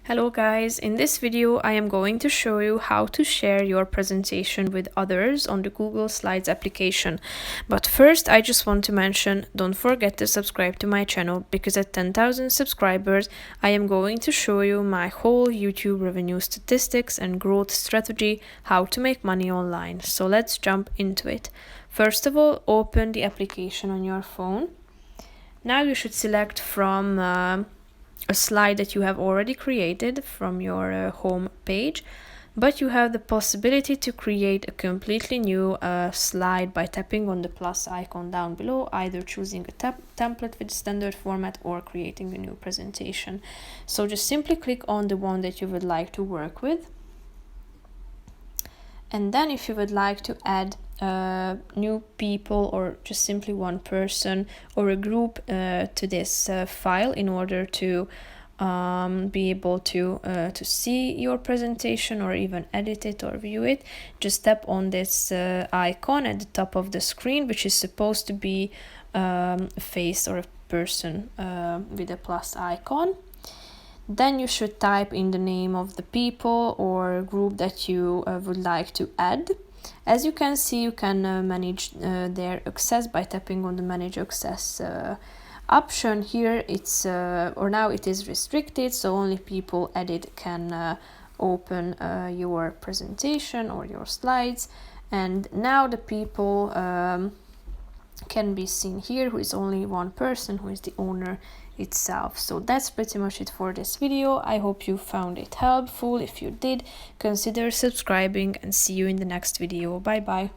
Hello guys, in this video I am going to show you how to share your presentation with others on the Google Slides application. But first I just want to mention, don't forget to subscribe to my channel because at 10,000 subscribers I am going to show you my whole YouTube revenue statistics and growth strategy, how to make money online. So let's jump into it. First of all, open the application on your phone. Now you should select from a slide that you have already created from your home page, but you have the possibility to create a completely new slide by tapping on the plus icon down below, either choosing a template with standard format or creating a new presentation. So just simply click on the one that you would like to work with. And then if you would like to add new people or just simply one person or a group to this file in order to be able to see your presentation or even edit it or view it, just tap on this icon at the top of the screen, which is supposed to be a face or a person with a plus icon. Then you should type in the name of the people or group that you would like to add. As you can see, you can manage their access by tapping on the manage access option. Here it's or now it is restricted, so only people added can open your presentation or your slides. And now the people can be seen here, who is only one person, who is the owner itself. So that's pretty much it for this video. I hope you found it helpful. If you did, consider subscribing and see you in the next video. Bye bye.